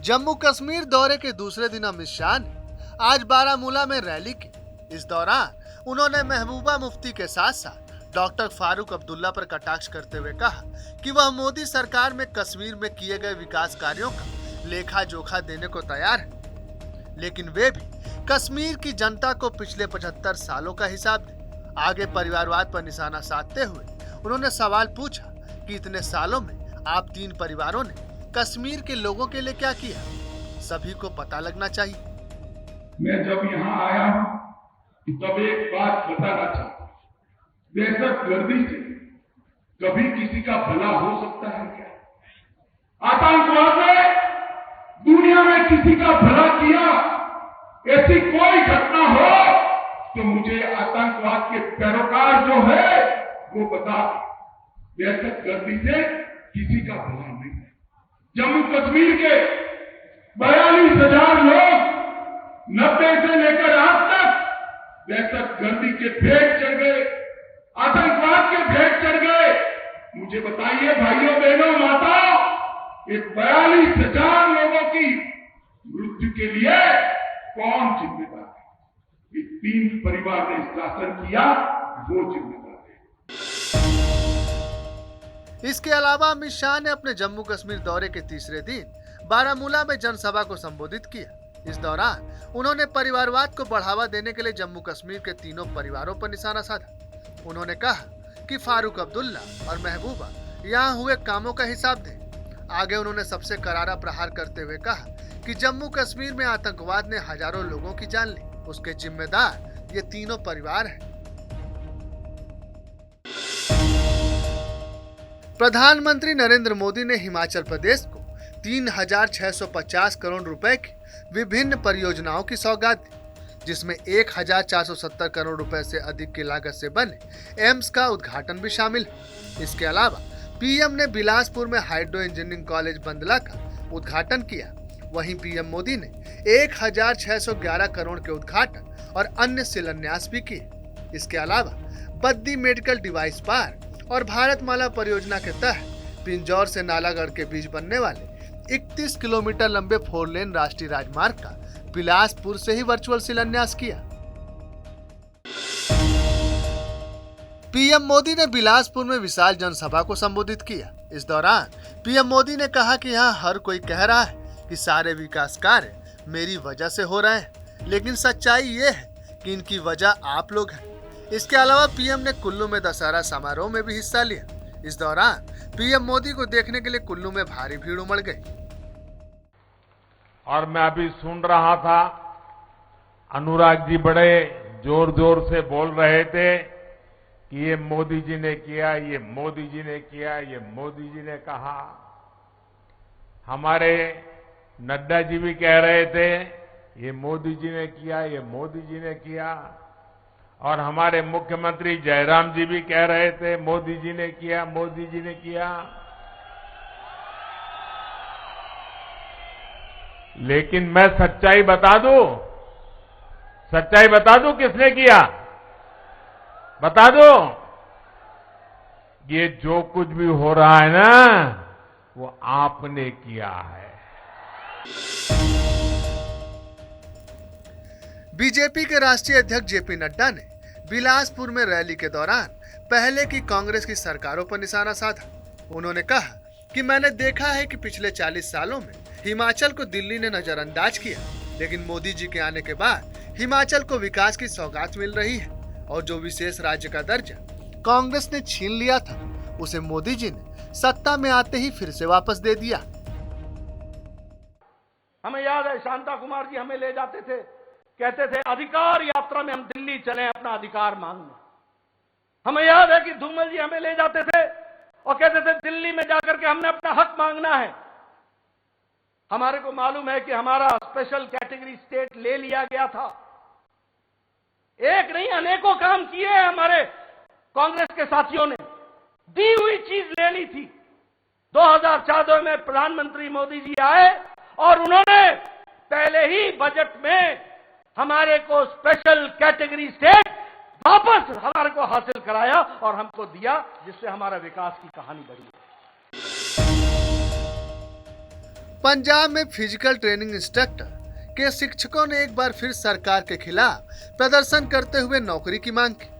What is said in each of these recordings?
जम्मू कश्मीर दौरे के दूसरे दिन अमित शाह ने आज बारामूला में रैली की। इस दौरान उन्होंने महबूबा मुफ्ती के साथ साथ डॉक्टर फारूक अब्दुल्ला पर कटाक्ष करते हुए कहा कि वह मोदी सरकार में कश्मीर में किए गए विकास कार्यों का लेखा जोखा देने को तैयार है, लेकिन वे भी कश्मीर की जनता को पिछले 75 सालों का हिसाब दें। आगे परिवारवाद पर निशाना साधते हुए उन्होंने सवाल पूछा कि इतने सालों में आप 3 परिवारों ने कश्मीर के लोगों के लिए क्या किया, सभी को पता लगना चाहिए। मैं जब यहाँ आया हूँ तब एक बात बताना चाहता हूँ, दहशतगर्दी से कभी किसी का भला हो सकता है क्या? आतंकवाद ने दुनिया में किसी का भला किया, ऐसी कोई घटना हो तो मुझे आतंकवाद के पैरोकार जो है वो बता दे। दहशतगर्दी से किसी का भला नहीं है। जम्मू कश्मीर के 42,000 लोग 90 से लेकर आज तक दहशतगर्दी के भेंट चढ़ गए, आतंकवाद के भेंट चढ़ गए। मुझे बताइए भाइयों बहनों माताओं, इस 42,000 लोगों की मृत्यु के लिए कौन जिम्मेदार है? ये 3 परिवार ने शासन किया, वो जिम्मेदार है। इसके अलावा अमित शाह ने अपने जम्मू कश्मीर दौरे के तीसरे दिन बारामूला में जनसभा को संबोधित किया। इस दौरान उन्होंने परिवारवाद को बढ़ावा देने के लिए जम्मू कश्मीर के तीनों परिवारों पर निशाना साधा। उन्होंने कहा कि फारूक अब्दुल्ला और महबूबा यहाँ हुए कामों का हिसाब दें। आगे उन्होंने सबसे करारा प्रहार करते हुए कहा कि जम्मू कश्मीर में आतंकवाद ने हजारों लोगों की जान ली, उसके जिम्मेदार ये तीनों परिवार हैं। प्रधानमंत्री नरेंद्र मोदी ने हिमाचल प्रदेश को 3,650 करोड़ रुपए की विभिन्न परियोजनाओं की सौगात दी, जिसमें 1,470 करोड़ रुपए से अधिक की लागत से बने एम्स का उद्घाटन भी शामिल है। इसके अलावा पीएम ने बिलासपुर में हाइड्रो इंजीनियरिंग कॉलेज बंदला का उद्घाटन किया। वहीं पीएम मोदी ने 1,611 करोड़ के उद्घाटन और अन्य शिलान्यास भी किए। इसके अलावा बद्दी मेडिकल डिवाइस पार्क और भारतमाला परियोजना के तहत पिंजौर से नालागढ़ के बीच बनने वाले 31 किलोमीटर लंबे 4 लेन राष्ट्रीय राजमार्ग का बिलासपुर से ही वर्चुअल शिलान्यास किया। पीएम मोदी ने बिलासपुर में विशाल जनसभा को संबोधित किया। इस दौरान पीएम मोदी ने कहा कि यहाँ हर कोई कह रहा है कि सारे विकास कार्य मेरी वजह से हो रहे हैं, लेकिन सच्चाई ये है कि इनकी वजह आप लोग हैं। इसके अलावा पीएम ने कुल्लू में दशहरा समारोह में भी हिस्सा लिया। इस दौरान पीएम मोदी को देखने के लिए कुल्लू में भारी भीड़ उमड़ गई। और मैं अभी सुन रहा था, अनुराग जी बड़े जोर जोर से बोल रहे थे कि ये मोदी जी ने किया, ये मोदी जी ने किया, ये मोदी जी ने कहा। हमारे नड्डा जी भी कह रहे थे ये मोदी जी ने किया, ये मोदी जी ने किया। और हमारे मुख्यमंत्री जयराम जी भी कह रहे थे मोदी जी ने किया, मोदी जी ने किया। लेकिन मैं सच्चाई बता दूं किसने किया? बता दो। ये जो कुछ भी हो रहा है ना, वो आपने किया है। बीजेपी के राष्ट्रीय अध्यक्ष जेपी नड्डा ने बिलासपुर में रैली के दौरान पहले की कांग्रेस की सरकारों पर निशाना साधा। उन्होंने कहा कि मैंने देखा है कि पिछले 40 सालों में हिमाचल को दिल्ली ने नजरअंदाज किया, लेकिन मोदी जी के आने के बाद हिमाचल को विकास की सौगात मिल रही है और जो विशेष राज्य का दर्जा कांग्रेस ने छीन लिया था, उसे मोदी जी ने सत्ता में आते ही फिर से वापस दे दिया। हमें याद है शांता कुमार जी हमें ले जाते थे, कहते थे अधिकार यात्रा में हम दिल्ली चले अपना अधिकार मांगने। हमें याद है कि धूमल जी हमें ले जाते थे और कहते थे दिल्ली में जाकर के हमने अपना हक मांगना है। हमारे को मालूम है कि हमारा स्पेशल कैटेगरी स्टेट ले लिया गया था। एक नहीं अनेकों काम किए हैं हमारे कांग्रेस के साथियों ने, दी हुई चीज ले ली थी। 2014 में प्रधानमंत्री मोदी जी आए और उन्होंने पहले ही बजट में हमारे को स्पेशल कैटेगरी स्टेट वापस हमारे को हासिल कराया और हमको दिया, जिससे हमारा विकास की कहानी बढ़ी। पंजाब में फिजिकल ट्रेनिंग इंस्ट्रक्टर के शिक्षकों ने एक बार फिर सरकार के खिलाफ प्रदर्शन करते हुए नौकरी की मांग की।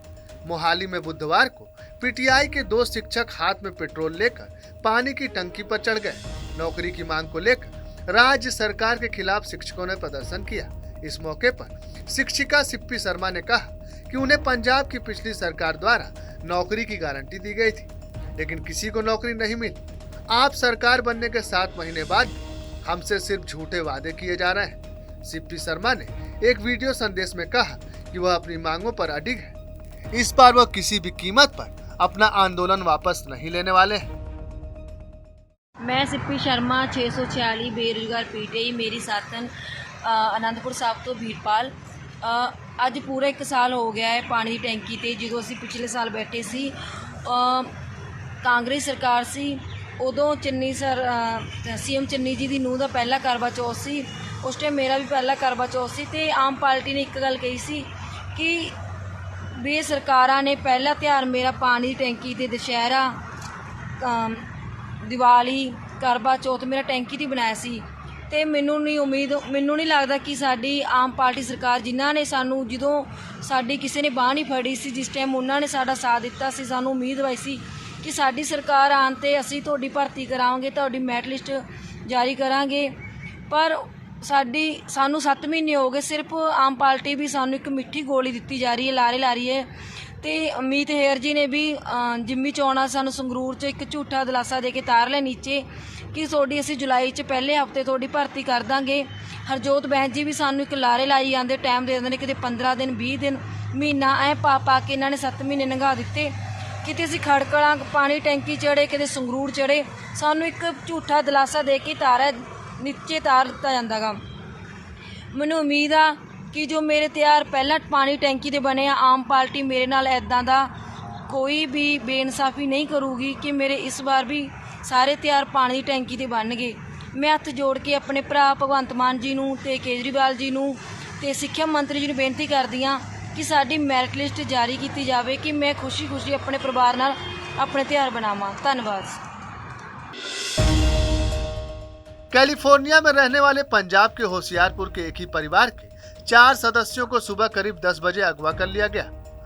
मोहाली में बुधवार को पीटीआई के 2 शिक्षक हाथ में पेट्रोल लेकर पानी की टंकी पर चढ़ गए। नौकरी की मांग को लेकर राज्य सरकार के खिलाफ शिक्षकों ने प्रदर्शन किया। इस मौके पर शिक्षिका सिप्पी शर्मा ने कहा कि उन्हें पंजाब की पिछली सरकार द्वारा नौकरी की गारंटी दी गई थी, लेकिन किसी को नौकरी नहीं मिली। आप सरकार बनने के 7 महीने बाद हमसे सिर्फ झूठे वादे किए जा रहे हैं। सिप्पी शर्मा ने एक वीडियो संदेश में कहा कि वह अपनी मांगों पर अडिग है। इस बार वह किसी भी कीमत पर अपना आंदोलन वापस नहीं लेने वाले हैं। मैं सिप्पी शर्मा 646 बेरोजगार पीटीआई मेरी साथन आनंदपुर साहब तो भीरपाल। ਅੱਜ ਪੂਰਾ 1 ਸਾਲ ਹੋ ਗਿਆ ਹੈ ਪਾਣੀ ਦੀ ਟੈਂਕੀ ਤੇ। ਜਦੋਂ ਅਸੀਂ ਪਿਛਲੇ ਸਾਲ ਬੈਠੇ ਸੀ ਕਾਂਗਰਸ ਸਰਕਾਰ ਸੀ, ਉਦੋਂ ਚੰਨੀ ਸਰ ਸੀਐਮ ਚੰਨੀ ਜੀ ਦੀ ਨੂੰਹ ਦਾ ਪਹਿਲਾ ਕਰਵਾ ਚੌਥ ਸੀ। ਉਸ ਟਾਈਮ ਮੇਰਾ ਵੀ ਪਹਿਲਾ ਕਰਵਾ ਚੌਥ ਸੀ ਤੇ ਆਮ ਪਾਰਟੀ ਨੇ ਇੱਕ ਗੱਲ ਕਹੀ ਸੀ ਕਿ ਵੀ ਸਰਕਾਰਾਂ ਨੇ ਪਹਿਲਾ ਤਿਉਹਾਰ ਮੇਰਾ ਪਾਣੀ ਦੀ ਟੈਂਕੀ ਤੇ ਦੁਸ਼ਹਿਰਾ ਦੀਵਾਲੀ ਕਰਵਾ ਚੌਥ ਮੇਰਾ ਟੈਂਕੀ ਤੇ ਬਣਾਇਆ ਸੀ। ਤੇ ਮੈਨੂੰ ਨਹੀਂ ਲੱਗਦਾ ਕਿ ਸਾਡੀ ਆਮ ਪਾਰਟੀ ਸਰਕਾਰ ਜਿਨ੍ਹਾਂ ਨੇ ਸਾਨੂੰ ਜਦੋਂ ਸਾਡੀ ਕਿਸੇ ਨੇ ਬਾਂਹ ਨਹੀਂ ਫੜੀ ਸੀ, ਜਿਸ ਟਾਈਮ ਉਹਨਾਂ ਨੇ ਸਾਡਾ ਸਾਥ ਦਿੱਤਾ ਸੀ, ਸਾਨੂੰ ਉਮੀਦ ਹੋਈ ਸੀ ਕਿ ਸਾਡੀ ਸਰਕਾਰ ਆਉਣ 'ਤੇ ਅਸੀਂ ਤੁਹਾਡੀ ਭਰਤੀ ਕਰਾਵਾਂਗੇ, ਤੁਹਾਡੀ ਮੈਰਿਟ ਲਿਸਟ ਜਾਰੀ ਕਰਾਂਗੇ। ਪਰ ਸਾਨੂੰ 7 ਮਹੀਨੇ ਹੋ ਗਏ, ਸਿਰਫ ਆਮ ਪਾਰਟੀ ਵੀ ਸਾਨੂੰ ਇੱਕ ਮਿੱਠੀ ਗੋਲੀ ਦਿੱਤੀ ਜਾ ਰਹੀ ਹੈ, ਲਾਰੇ ਲਾ ਰਹੀ ਹੈ। ਤੇ ਅਮੀਤ ਹੇਰ ਜੀ ਨੇ ਵੀ ਜਿੰਮੀ ਚੋਣਾਂ ਸਾਨੂੰ ਸੰਗਰੂਰ 'ਚ ਇੱਕ ਝੂਠਾ ਦਿਲਾਸਾ ਦੇ ਕੇ ਤਾਰ ਲਿਆ ਨੀਚੇ ਕਿ ਤੁਹਾਡੀ ਅਸੀਂ ਜੁਲਾਈ 'ਚ ਪਹਿਲੇ ਹਫ਼ਤੇ ਤੁਹਾਡੀ ਭਰਤੀ ਕਰ ਦਾਂਗੇ। ਹਰਜੋਤ ਬੈਂਸ ਜੀ ਵੀ ਸਾਨੂੰ ਇੱਕ ਲਾਰੇ ਲਾਈ ਜਾਂਦੇ, ਟਾਈਮ ਦੇ ਦਿੰਦੇ ਨੇ, ਕਿਤੇ 15 ਦਿਨ 20 ਦਿਨ ਮਹੀਨਾ ਐ ਪਾ ਕੇ ਇਹਨਾਂ ਨੇ 7 ਮਹੀਨੇ ਲੰਘਾ ਦਿੱਤੇ। ਕਿਤੇ ਅਸੀਂ ਖੜਕਲਾਂ ਪਾਣੀ ਟੈਂਕੀ ਚੜ੍ਹੇ, ਕਿਤੇ ਸੰਗਰੂਰ ਚੜ੍ਹੇ, ਸਾਨੂੰ ਇੱਕ ਝੂਠਾ ਦਿਲਾਸਾ ਦੇ ਕੇ ਤਾਰਿਆ ਨੀਚੇ ਤਾਰ ਦਿੱਤਾ ਜਾਂਦਾ ਗਾ। ਮੈਨੂੰ ਉਮੀਦ ਆ ਕਿ ਜੋ ਮੇਰੇ ਤਿਆਰ ਪਹਿਲਾਂ ਪਾਣੀ ਟੈਂਕੀ ਦੇ ਬਣੇ ਆ, ਆਮ ਪਾਰਟੀ ਮੇਰੇ ਨਾਲ ਇੱਦਾਂ ਦਾ ਕੋਈ ਵੀ ਬੇਇਨਸਾਫੀ ਨਹੀਂ ਕਰੂਗੀ ਕਿ ਮੇਰੇ ਇਸ ਵਾਰ ਵੀ ਸਾਰੇ ਤਿਆਰ ਪਾਣੀ ਦੀ ਟੈਂਕੀ ਤੇ ਬਣਨਗੇ। ਮੈਂ ਹੱਥ ਜੋੜ ਕੇ ਆਪਣੇ ਭਰਾ ਭਗਵੰਤ ਮਾਨ ਜੀ ਨੂੰ ਤੇ ਕੇਜਰੀਵਾਲ ਜੀ ਨੂੰ ਤੇ ਸਿੱਖਿਆ ਮੰਤਰੀ ਜੀ ਨੂੰ ਬੇਨਤੀ ਕਰਦੀ ਹਾਂ ਕਿ ਸਾਡੀ ਮੈਰਿਟ ਲਿਸਟ ਜਾਰੀ ਕੀਤੀ ਜਾਵੇ ਕਿ मैं खुशी अपने परिवार नाल अपने त्यौहार बनावां। धन्यवाद। कैलिफोर्निया में रहने वाले पंजाब के होशियारपुर के एक ही परिवार के 4 सदस्यों को सुबह करीब 10 बजे अगवा कर लिया गया।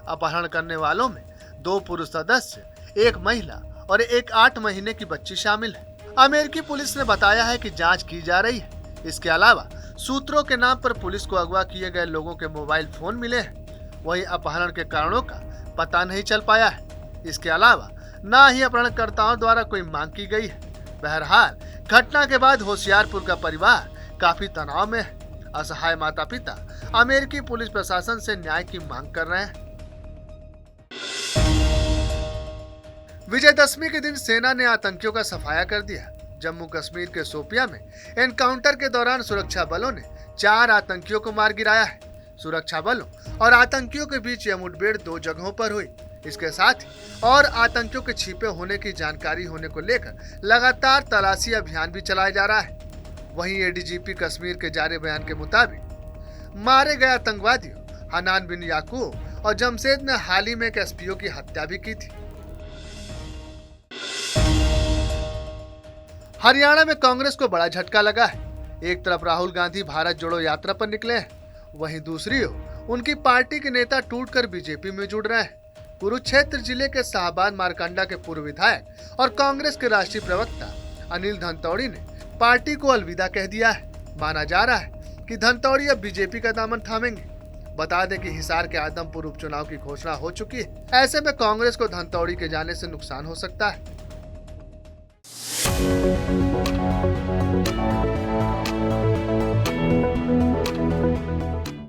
अपहरण करने वालों में 2 पुरुष सदस्य, 1 महिला और एक 8 महीने की बच्ची शामिल है। अमेरिकी पुलिस ने बताया है कि जांच की जा रही है। इसके अलावा सूत्रों के नाम पर पुलिस को अगवा किए गए लोगों के मोबाइल फोन मिले हैं। वहीं अपहरण के कारणों का पता नहीं चल पाया है। इसके अलावा न ही अपहरणकर्ताओं द्वारा कोई मांग की गई है। बहरहाल घटना के बाद होशियारपुर का परिवार काफी तनाव में है। असहाय माता पिता अमेरिकी पुलिस प्रशासन से न्याय की मांग कर रहे हैं। विजयदशमी के दिन सेना ने आतंकियों का सफाया कर दिया। जम्मू कश्मीर के शोपियां में एनकाउंटर के दौरान सुरक्षा बलों ने 4 आतंकियों को मार गिराया है। सुरक्षा बलों और आतंकियों के बीच यह मुठभेड़ 2 जगहों पर हुई। इसके साथ ही और आतंकियों के छिपे होने की जानकारी होने को लेकर लगातार तलाशी अभियान भी चलाया जा रहा है। वहीं एडीजीपी कश्मीर के जारी बयान के मुताबिक मारे गए आतंकवादियों हनान बिन याकूब और जमशेद ने हाल ही में एक एसपीओ की हत्या भी की थी। हरियाणा में कांग्रेस को बड़ा झटका लगा है। एक तरफ राहुल गांधी भारत जोड़ो यात्रा पर निकले हैं, वहीं दूसरी ओर उनकी पार्टी के नेता टूटकर बीजेपी में जुड़ रहे हैं। कुरुक्षेत्र जिले के शाहबाद मारकंडा के पूर्व विधायक और कांग्रेस के राष्ट्रीय प्रवक्ता अनिल धनतौड़ी ने पार्टी को अलविदा कह दिया है। माना जा रहा है कि धनतौड़ी अब बीजेपी का दामन थामेंगे। बता दें कि हिसार के आदमपुर उपचुनाव की घोषणा हो चुकी है। ऐसे में कांग्रेस को धनतौड़ी के जाने से नुकसान हो सकता है।